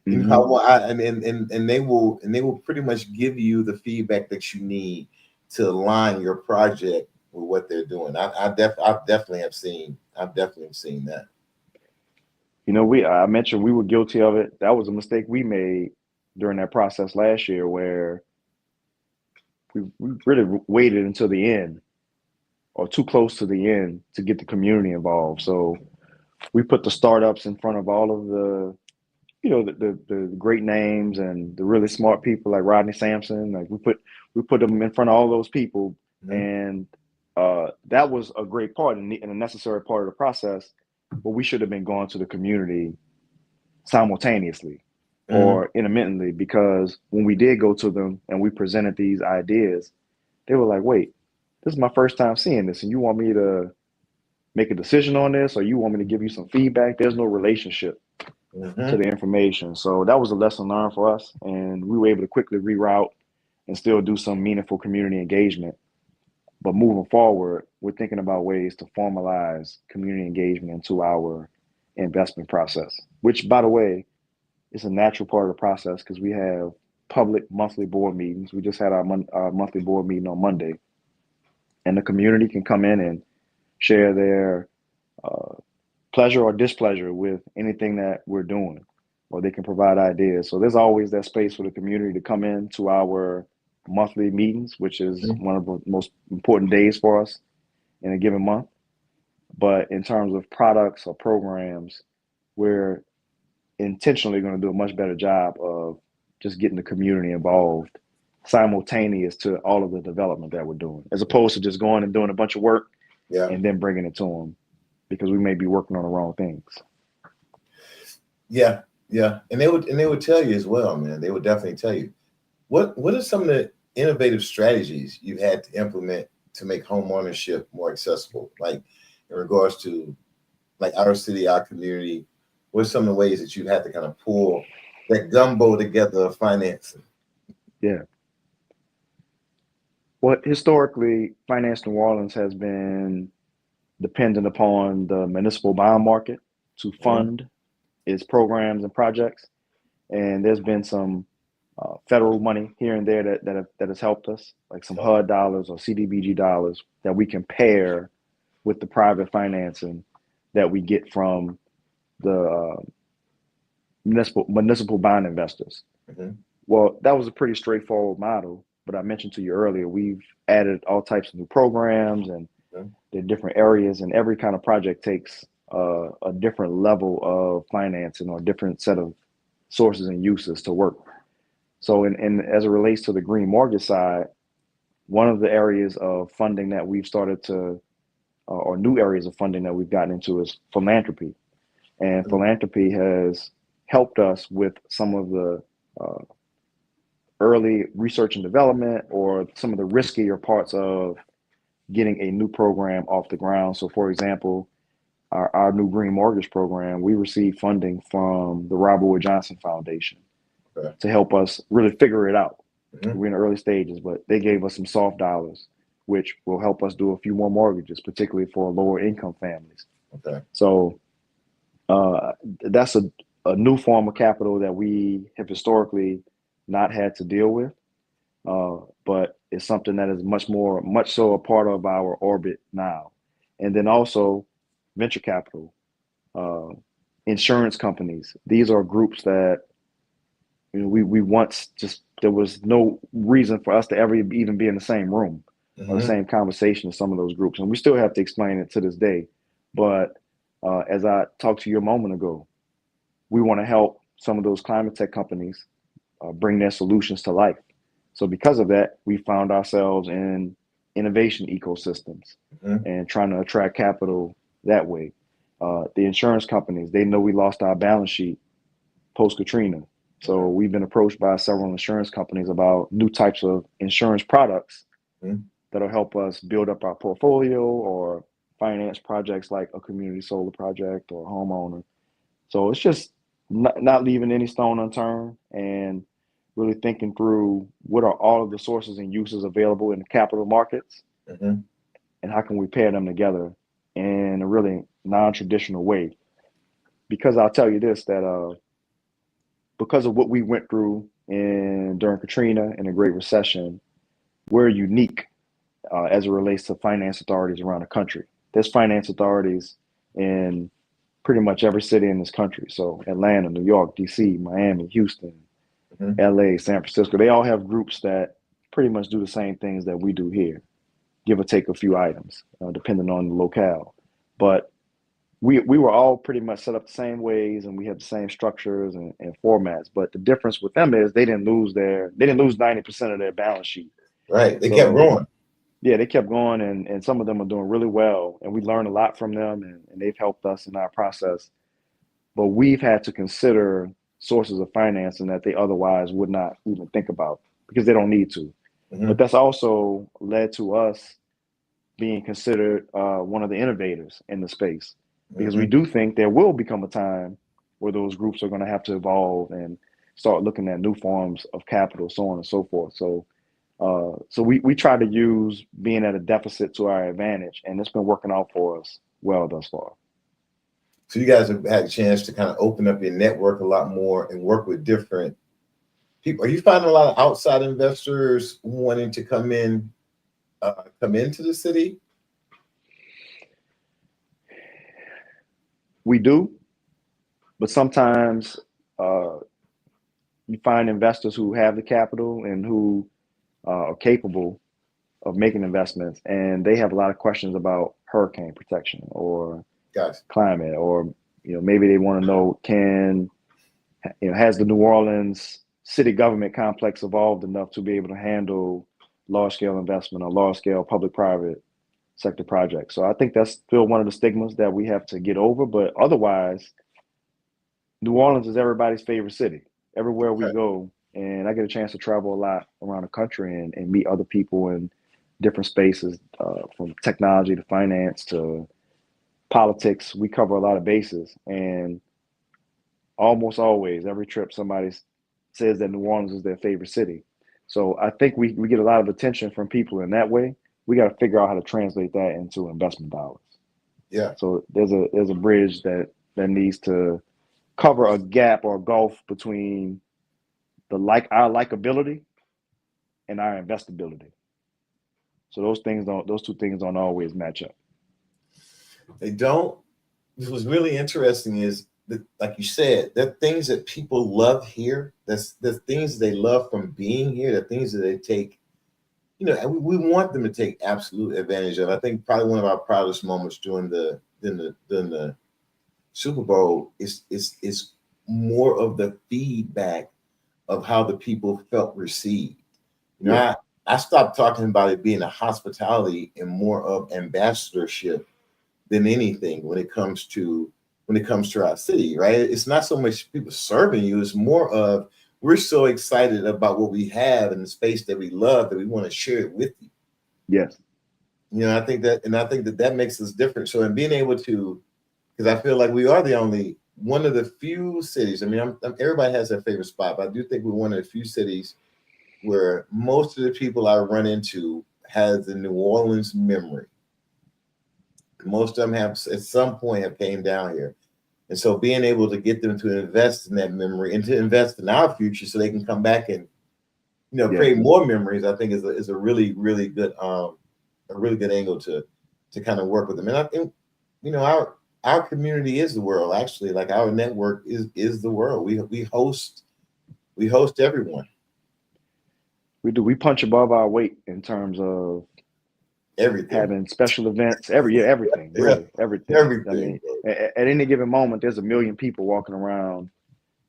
And they will pretty much give you the feedback that you need to align your project with what they're doing. I definitely have seen that. I mentioned we were guilty of it. That was a mistake we made during that process last year, where we really waited until the end or too close to the end to get the community involved. So we put the startups in front of all of the, the great names and the really smart people like Rodney Sampson. Like we put them in front of all those people, and that was a great part and a necessary part of the process. But we should have been going to the community simultaneously or intermittently, because when we did go to them and we presented these ideas, They were like, wait, this is my first time seeing this, and you want me to make a decision on this, or you want me to give you some feedback? There's no relationship to the information. So that was a lesson learned for us, and we were able to quickly reroute and still do some meaningful community engagement. But moving forward, we're thinking about ways to formalize community engagement into our investment process, which, by the way, is a natural part of the process because we have public monthly board meetings. We just had our monthly board meeting on Monday, and the community can come in and share their pleasure or displeasure with anything that we're doing, or they can provide ideas. So there's always that space for the community to come in to our monthly meetings, which is one of the most important days for us in a given month. But in terms of products or programs, we're intentionally going to do a much better job of just getting the community involved simultaneous to all of the development that we're doing, as opposed to just going and doing a bunch of work and then bringing it to them, because we may be working on the wrong things. Yeah. And they would tell you as well, man. They would definitely tell you. What are some of the innovative strategies you had to implement to make home ownership more accessible? Like in regards to like our city, our community, what are some of the ways that you had to kind of pull that gumbo together of financing? Yeah. Well, historically, Finance New Orleans has been dependent upon the municipal bond market to fund its programs and projects. And there's been some federal money here and there that has helped us, like some HUD dollars or CDBG dollars that we can pair with the private financing that we get from the municipal bond investors. Well, that was a pretty straightforward model, but I mentioned to you earlier, we've added all types of new programs and the different areas, and every kind of project takes a different level of financing or a different set of sources and uses to work. So and as it relates to the green mortgage side, one of the areas of funding that we've started to, or new areas of funding that we've gotten into, is philanthropy. And philanthropy has helped us with some of the early research and development, or some of the riskier parts of getting a new program off the ground. So for example, our new green mortgage program, we received funding from the Robert Wood Johnson Foundation to help us really figure it out. We're in the early stages, but they gave us some soft dollars, which will help us do a few more mortgages, particularly for lower income families. So that's a new form of capital that we have historically not had to deal with, but it's something that is much so a part of our orbit now. And then also venture capital, insurance companies. These are groups that, you know, we once just, there was no reason for us to ever even be in the same room or the same conversation as some of those groups. And we still have to explain it to this day. But as I talked to you a moment ago, we want to help some of those climate tech companies bring their solutions to life. So because of that, we found ourselves in innovation ecosystems and trying to attract capital that way. The insurance companies, they know we lost our balance sheet post-Katrina. So we've been approached by several insurance companies about new types of insurance products that'll help us build up our portfolio or finance projects like a community solar project or a homeowner. So it's just not leaving any stone unturned and really thinking through what are all of the sources and uses available in the capital markets and how can we pair them together in a really non-traditional way. Because I'll tell you this, that because of what we went through during Katrina and the Great Recession, we're unique as it relates to finance authorities around the country. There's finance authorities in pretty much every city in this country. So Atlanta, New York, DC, Miami, Houston, LA, San Francisco, they all have groups that pretty much do the same things that we do here, give or take a few items, depending on the locale. But we were all pretty much set up the same ways, and we had the same structures and formats. But the difference with them is they didn't lose 90% of their balance sheet. Right. They kept growing. Yeah, they kept going, and some of them are doing really well. And we learned a lot from them, and they've helped us in our process. But we've had to consider sources of financing that they otherwise would not even think about because they don't need to. But that's also led to us being considered one of the innovators in the space, because we do think there will become a time where those groups are going to have to evolve and start looking at new forms of capital, so on and so forth. So we try to use being at a deficit to our advantage, and it's been working out for us well thus far. So you guys have had a chance to kind of open up your network a lot more and work with different people. Are you finding a lot of outside investors wanting to come into the city? We do, but sometimes you find investors who have the capital and who are capable of making investments, and they have a lot of questions about hurricane protection or climate, or maybe they want to know, has the New Orleans city government complex evolved enough to be able to handle large scale investment or large scale public-private sector projects. So I think that's still one of the stigmas that we have to get over. But otherwise, New Orleans is everybody's favorite city everywhere we go. And I get a chance to travel a lot around the country and meet other people in different spaces, from technology to finance to politics. We cover a lot of bases, and almost always, every trip, somebody says that New Orleans is their favorite city. So I think we get a lot of attention from people in that way. We got to figure out how to translate that into investment dollars. Yeah. So there's a bridge that needs to cover a gap or a gulf between our likability and our investability. So those two things don't always match up. They don't. What was really interesting is that, like you said, the things that people love here, that's the things they love from being here, the things that they take, we want them to take absolute advantage of. I think probably one of our proudest moments during the Super Bowl is more of the feedback of how the people felt received. I stopped talking about it being a hospitality and more of ambassadorship than anything when it comes to our city, right? It's not so much people serving you, it's more of we're so excited about what we have in the space that we love that we want to share it with you. Yes. I think that makes us different. So in being able to, because I feel like we are one of the few cities. I mean, everybody has their favorite spot, but I do think we're one of the few cities where most of the people I run into has the New Orleans memory. Most of them have at some point have came down here. And so being able to get them to invest in that memory and to invest in our future so they can come back and, create more memories, I think is a really, really good, angle to kind of work with them. And I think, our community is the world, actually. Like our network is the world. We host everyone. We do. We punch above our weight in terms of everything, having special events, everything, really, everything. I mean, at any given moment, there's 1 million people walking around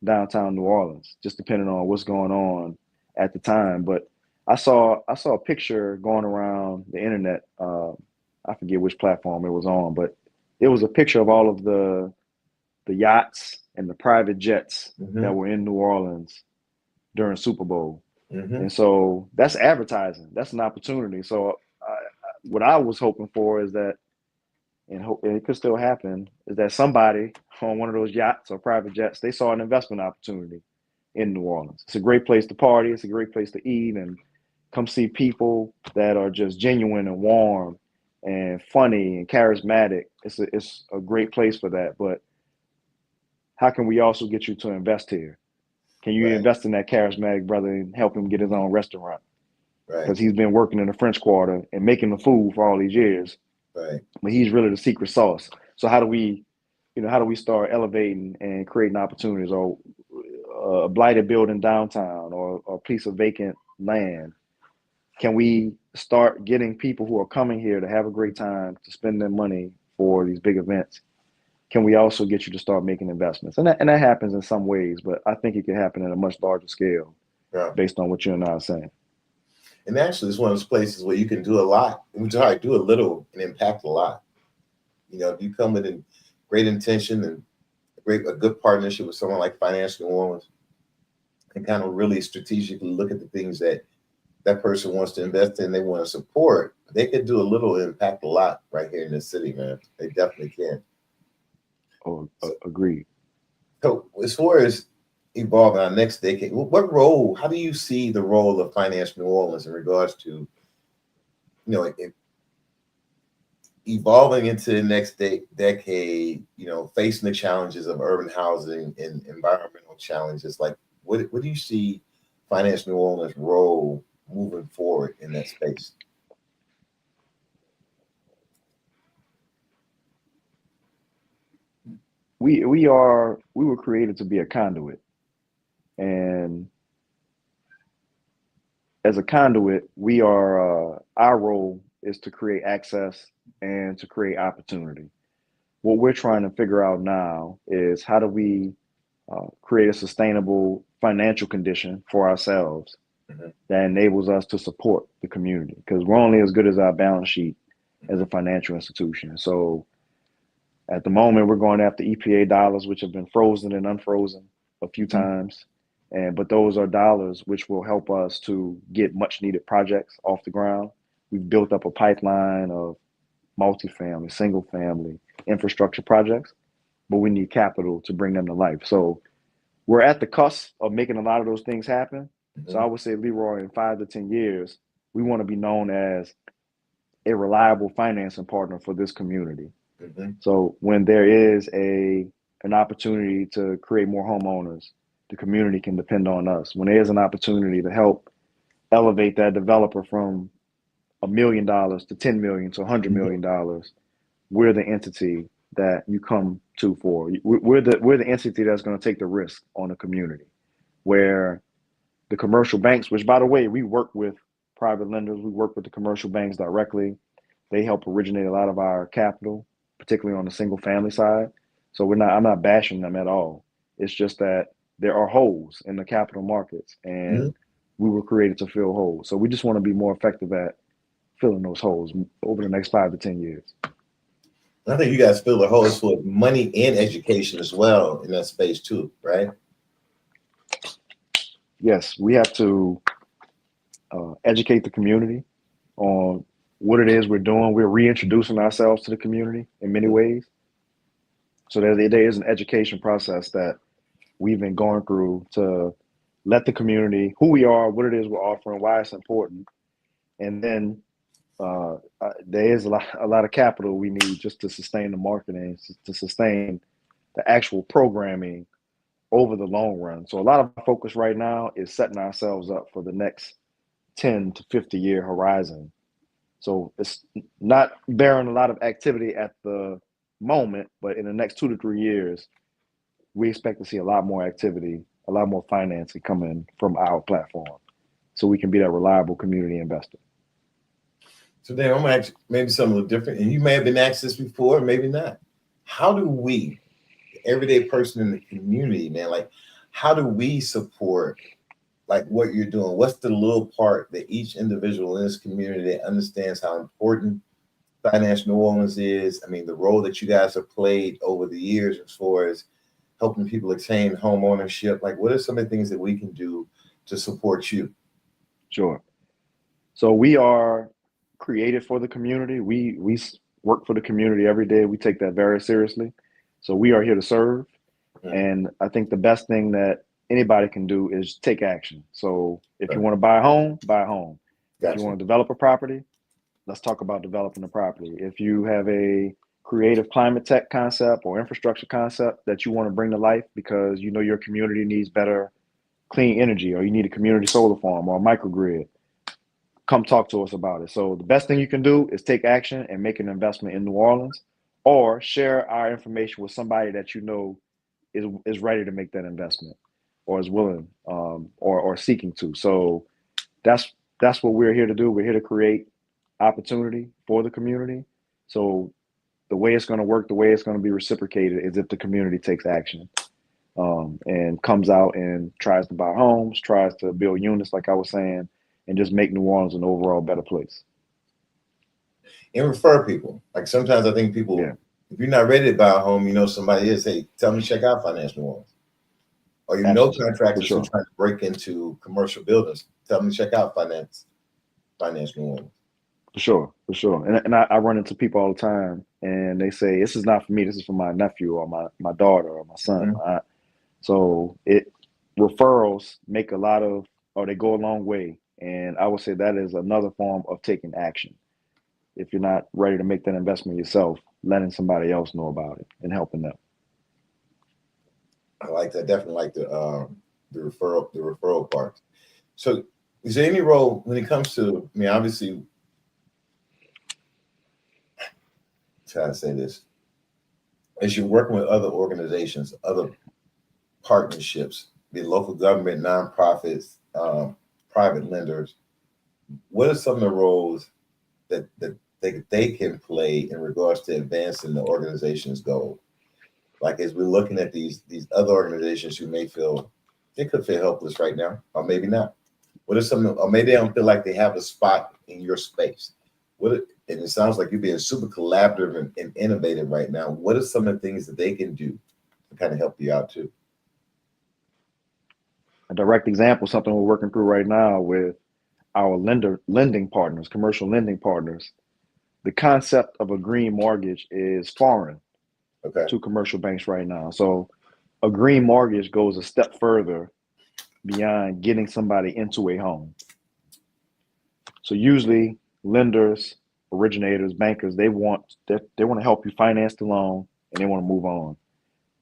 downtown New Orleans, just depending on what's going on at the time. But I saw a picture going around the internet. I forget which platform it was on, but it was a picture of all of the yachts and the private jets that were in New Orleans during Super Bowl. And so that's advertising. That's an opportunity. So what I was hoping for is that, and it could still happen, is that somebody on one of those yachts or private jets, they saw an investment opportunity in New Orleans. It's a great place to party. It's a great place to eat and come see people that are just genuine and warm and funny and charismatic. It's a great place for that. But how can we also get you to invest here? Can you invest in that charismatic brother and help him get his own restaurant? Because he's been working in the French Quarter and making the food for all these years. Right. But he's really the secret sauce. So how do we start elevating and creating opportunities, or a blighted building downtown, or a piece of vacant land? Can we start getting people who are coming here to have a great time, to spend their money for these big events? Can we also get you to start making investments? And that happens in some ways, but I think it can happen at a much larger scale based on what you and I are saying. And actually, it's one of those places where you can do a lot. We try to do a little and impact a lot. If you come with a great intention and a good partnership with someone like Finance New Orleans, and kind of really strategically look at the things that that person wants to invest in, they want to support, they could do a little, impact a lot right here in the city, man. They definitely can. Oh, agreed. So as far as evolving our next decade, what role, how do you see the role of Finance New Orleans in regards to, evolving into the next decade, facing the challenges of urban housing and environmental challenges? Like, what do you see Finance New Orleans' role moving forward in that space? We were created to be a conduit, and as a conduit, we are our role is to create access and to create opportunity. What we're trying to figure out now is how do we create a sustainable financial condition for ourselves that enables us to support the community, because we're only as good as our balance sheet as a financial institution. So at the moment, we're going after EPA dollars, which have been frozen and unfrozen a few times. But those are dollars which will help us to get much needed projects off the ground. We've built up a pipeline of multifamily, single family infrastructure projects, but we need capital to bring them to life. So we're at the cusp of making a lot of those things happen. So I would say, Leroy, in 5 to 10 years, we want to be known as a reliable financing partner for this community. So when there is an opportunity to create more homeowners, the community can depend on us. When there's an opportunity to help elevate that developer from $1 million to $10 million to $100 million, we're the entity that you come to for. We're the entity that's going to take the risk on the community, where the commercial banks, which by the way, we work with private lenders, we work with the commercial banks directly. They help originate a lot of our capital, particularly on the single family side. So I'm not bashing them at all. It's just that there are holes in the capital markets, and we were created to fill holes. So we just want to be more effective at filling those holes over the next 5 to 10 years. I think you guys fill the holes for money and education as well in that space too, right? Yes, we have to educate the community on what it is we're doing. We're reintroducing ourselves to the community in many ways. So there is an education process that we've been going through to let the community who we are, what it is we're offering, why it's important, and then there is a lot of capital we need just to sustain the marketing, to sustain the actual programming over the long run. So a lot of our focus right now is setting ourselves up for the next 10 to 50 year horizon. So it's not bearing a lot of activity at the moment, but in the next 2 to 3 years, we expect to see a lot more activity, a lot more financing coming from our platform, so we can be that reliable community investor. So then I'm going to ask maybe something a little different, and you may have been asked this before, maybe not. How do we, the everyday person in the community, man, like how do we support like what you're doing? What's the little part that each individual in this community understands how important Finance New Orleans is? I mean, the role that you guys have played over the years as far as helping people attain home ownership. Like, what are some of the things that we can do to support you? Sure. So we are created for the community. We work for the community every day. We take that very seriously. So we are here to serve. And I think the best thing that anybody can do is take action. So if you want to buy a home, buy a home. If you want to develop a property, let's talk about developing the property. If you have a creative climate tech concept or infrastructure concept that you want to bring to life because you know your community needs better clean energy, or you need a community solar farm or a microgrid, come talk to us about it. So the best thing you can do is take action and make an investment in New Orleans, or share our information with somebody that you know is ready to make that investment, or is willing or seeking to. So that's what we're here to do. We're here to create opportunity for the community. So the way it's going to work, the way it's going to be reciprocated is if the community takes action and comes out and tries to buy homes, tries to build units, like I was saying, and just make New Orleans an overall better place. And refer people. Like sometimes I think people, if you're not ready to buy a home, you know somebody is, hey, tell them to check out Finance New Orleans. Or you know contractors who are trying to break into commercial buildings, tell them to check out Finance Finance New Orleans. For sure. And I run into people all the time, and they say, this is not for me. This is for my nephew or my daughter or my son. Mm-hmm. So referrals make they go a long way. And I would say that is another form of taking action. If you're not ready to make that investment yourself, letting somebody else know about it and helping them. I like that. Definitely like the referral part. So is there any role when it comes to, I mean, obviously, try to say this, as you're working with other organizations, other partnerships, be it local government, nonprofits, private lenders, what are some of the roles that they can play in regards to advancing the organization's goal? Like, as we're looking at these other organizations who may feel they could feel helpless right now, or maybe not. What are some, or maybe they don't feel like they have a spot in your space? And it sounds like you're being super collaborative and innovative right now. What are some of the things that they can do to kind of help you out too? A direct example, something we're working through right now with our lending partners, commercial lending partners. The concept of a green mortgage is foreign to commercial banks right now. So a green mortgage goes a step further beyond getting somebody into a home. So usually lenders, originators, bankers, they want to help you finance the loan, and they want to move on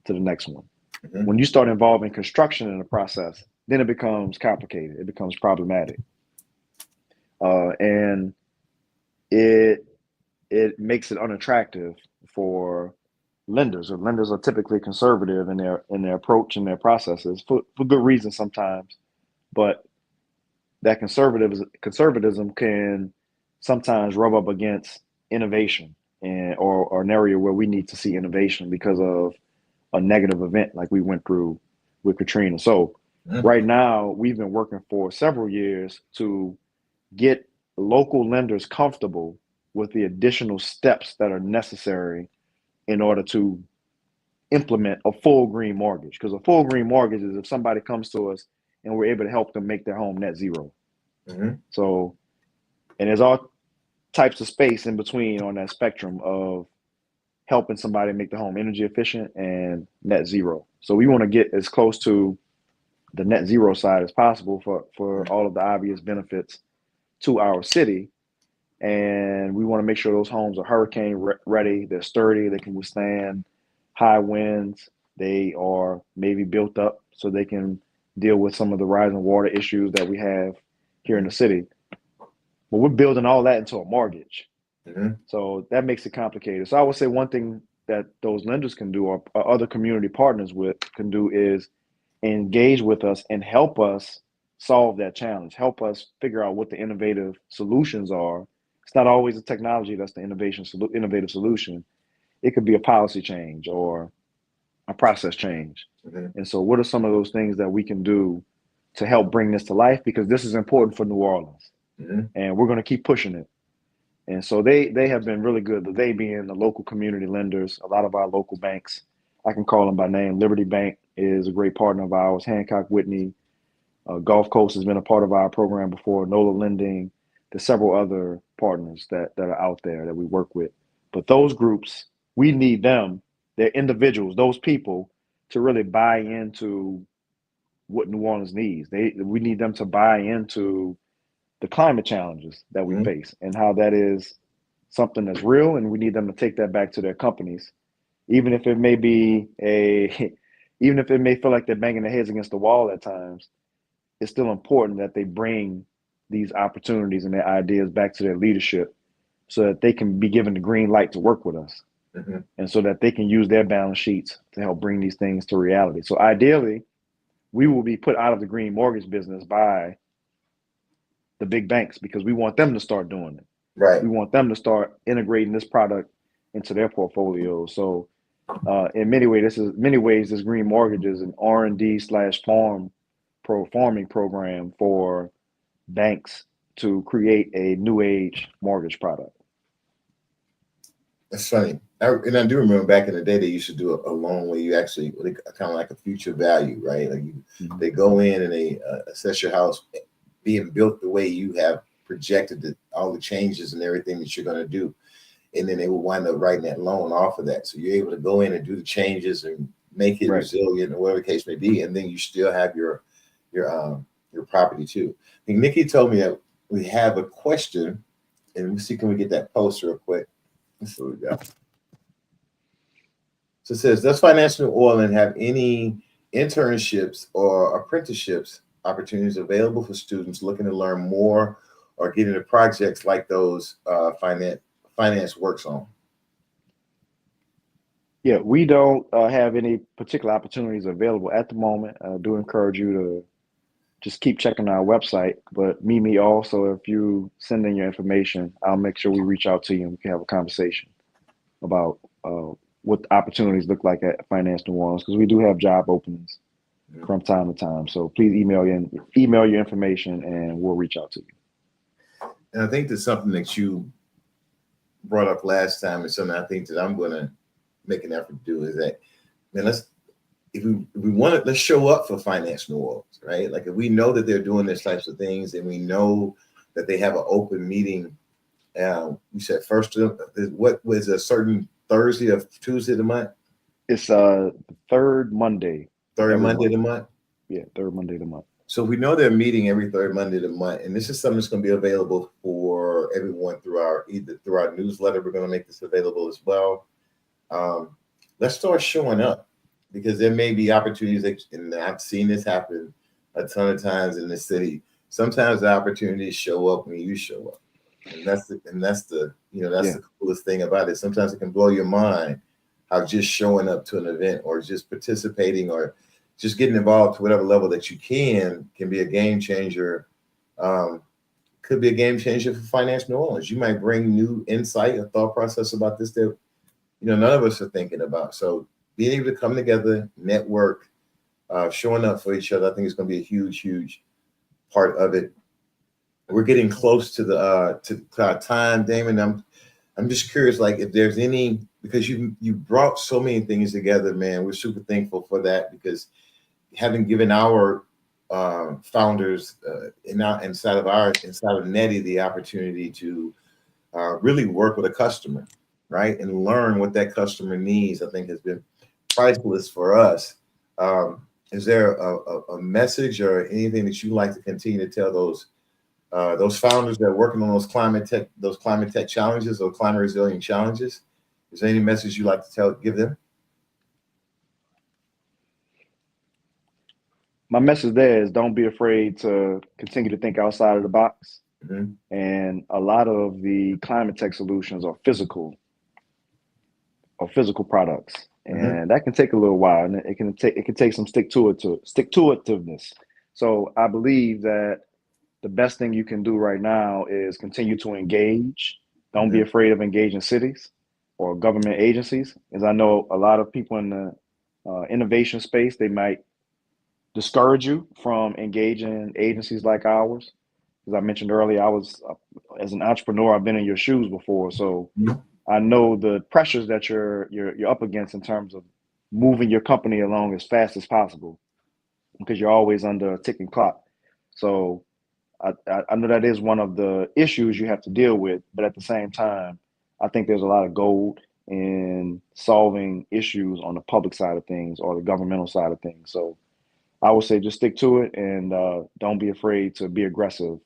to the next one. Mm-hmm. When you start involving construction in the process, then it becomes complicated. It becomes problematic. And it makes it unattractive for lenders. Or lenders are typically conservative in their approach and their processes for good reason sometimes. But that conservatism can sometimes rub up against innovation or an area where we need to see innovation because of a negative event like we went through with Katrina. So right now, we've been working for several years to get local lenders comfortable with the additional steps that are necessary in order to implement a full green mortgage. Because a full green mortgage is if somebody comes to us and we're able to help them make their home net zero. Mm-hmm. So, and there's all types of space in between on that spectrum of helping somebody make the home energy efficient and net zero. So we want to get as close to the net zero side as possible for all of the obvious benefits to our city. And we want to make sure those homes are hurricane ready, they're sturdy, they can withstand high winds, they are maybe built up so they can deal with some of the rising water issues that we have here in the city. But we're building all that into a mortgage. Mm-hmm. So that makes it complicated. So I would say one thing that those lenders can do or other community partners can do is engage with us and help us solve that challenge, help us figure out what the innovative solutions are. It's not always the technology that's the innovative solution. It could be a policy change or a process change. Mm-hmm. And so what are some of those things that we can do to help bring this to life? Because this is important for New Orleans. Mm-hmm. And we're going to keep pushing it. And so they have been really good, they being the local community lenders, a lot of our local banks. I can call them by name. Liberty Bank is a great partner of ours. Hancock Whitney, Gulf Coast has been a part of our program before. NOLA Lending. There's several other partners that are out there that we work with. But those groups, we need them, they're individuals, those people, to really buy into what New Orleans needs. We need them to buy into the climate challenges that we face and how that is something that's real, and we need them to take that back to their companies, even if it may feel like they're banging their heads against the wall at times. It's still important that they bring these opportunities and their ideas back to their leadership so that they can be given the green light to work with us. Mm-hmm. And so that they can use their balance sheets to help bring these things to reality. So ideally, we will be put out of the green mortgage business by the big banks because we want them to start doing it. Right. We want them to start integrating this product into their portfolio. So in many ways, this green mortgage is an R&D/farming program for banks to create a new age mortgage product. That's funny. I do remember back in the day, they used to do a loan where you actually kind of like a future value, right? Like they go in and they assess your house being built the way you have projected all the changes and everything that you're going to do. And then they will wind up writing that loan off of that. So you're able to go in and do the changes and make it resilient or whatever the case may be. And then you still have your property too. I think Nikki told me that we have a question, and we'll see, can we get that post real quick? Let's see what we got. So it says, does Finance New Orleans have any internships or apprenticeships opportunities available for students looking to learn more or get into projects like those finance works on? Yeah, we don't have any particular opportunities available at the moment. I do encourage you to just keep checking our website, but me also, if you send in your information, I'll make sure we reach out to you and we can have a conversation about what the opportunities look like at Finance New Orleans, because we do have job openings from time to time. So please email your information and we'll reach out to you. And I think that's something that you brought up last time, and something I think that I'm going to make an effort to do is that, man, let's show up for Finance New Orleans, right? Like if we know that they're doing these types of things and we know that they have an open meeting, you said first, what was a certain Thursday or Tuesday of the month? It's third Monday. Third Monday of the month? Yeah, third Monday of the month. So we know they're meeting every third Monday of the month, and this is something that's going to be available for everyone through our newsletter. We're going to make this available as well. Let's start showing up, because there may be opportunities, and I've seen this happen a ton of times in the city. Sometimes the opportunities show up when you show up, and that's the coolest thing about it. Sometimes it can blow your mind how just showing up to an event or just participating or just getting involved to whatever level that you can be a game changer. Could be a game changer for Finance New Orleans. You might bring new insight or thought process about this that none of us are thinking about. So being able to come together, network, showing up for each other, I think is going to be a huge, huge part of it. We're getting close to the to our time, Damon. I'm just curious, like if there's any, because you brought so many things together, man. We're super thankful for that, because having given our founders inside of Netty the opportunity to really work with a customer, right, and learn what that customer needs, I think has been priceless for us. Is there a message or anything that you'd like to continue to tell those founders that are working on those climate tech challenges or climate resilient challenges? Is there any message you'd like to give them? My message there is don't be afraid to continue to think outside of the box. Mm-hmm. And a lot of the climate tech solutions are physical products. Mm-hmm. And that can take a little while, and it can take some stick-to-itiveness. So I believe that the best thing you can do right now is continue to engage. Don't be afraid of engaging cities or government agencies. As I know a lot of people in the innovation space, they might discourage you from engaging agencies like ours. As I mentioned earlier, I was, as an entrepreneur, I've been in your shoes before. So I know the pressures that you're up against in terms of moving your company along as fast as possible, because you're always under a ticking clock. So I know that is one of the issues you have to deal with, but at the same time, I think there's a lot of gold in solving issues on the public side of things or the governmental side of things. So I would say just stick to it, and don't be afraid to be aggressive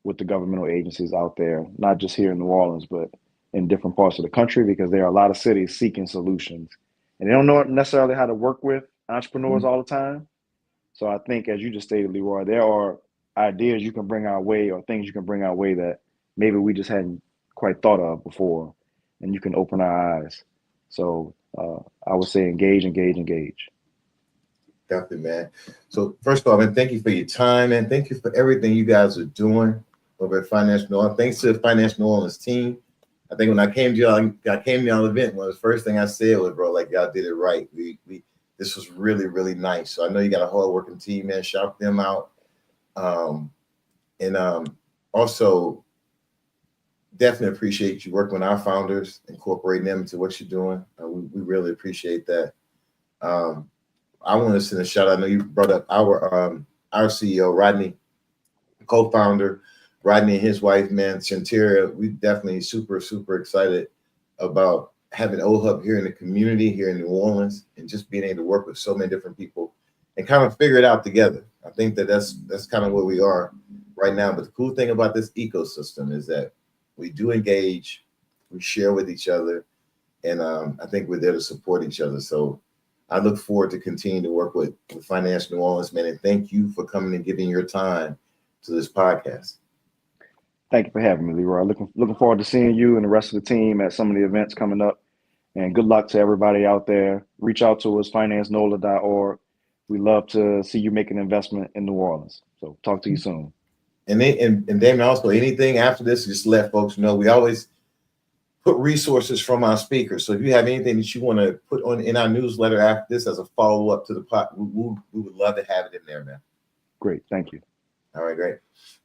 with the governmental agencies out there, not just here in New Orleans, but in different parts of the country, because there are a lot of cities seeking solutions, and they don't know necessarily how to work with entrepreneurs all the time. So I think, as you just stated, Leroy, there are ideas you can bring our way or things you can bring our way that maybe we just hadn't quite thought of before, and you can open our eyes. So I would say engage. Definitely, man. So first of all, man, thank you for your time, and thank you for everything you guys are doing over at Finance New Orleans. Thanks to the Finance New Orleans team. I think when I came to y'all event, one of the first thing I said was, bro, like, y'all did it right. This was really, really nice. So I know you got a hard working team, man. Shout them out. Also definitely appreciate you working with our founders, incorporating them into what you're doing. We really appreciate that. I want to send a shout out. I know you brought up our CEO, Rodney, co-founder. Rodney and his wife, man, Shantira, we definitely super excited about having OHUB here in the community here in New Orleans, and just being able to work with so many different people and kind of figure it out together. I think that's kind of where we are right now. But the cool thing about this ecosystem is that we do engage, we share with each other, and I think we're there to support each other. So I look forward to continuing to work with Finance New Orleans, man. And thank you for coming and giving your time to this podcast. Thank you for having me, Leroy. Looking forward to seeing you and the rest of the team at some of the events coming up. And good luck to everybody out there. Reach out to us, financenola.org. We love to see you make an investment in New Orleans. So talk to you soon. And Damon, also, anything after this, just let folks know. We always put resources from our speakers. So if you have anything that you want to put on in our newsletter after this as a follow-up to the pod, we would love to have it in there, man. Great. Thank you. All right, great.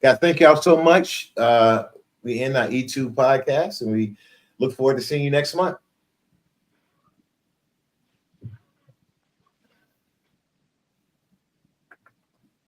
Guys, thank y'all so much. We end our E2 podcast, and we look forward to seeing you next month.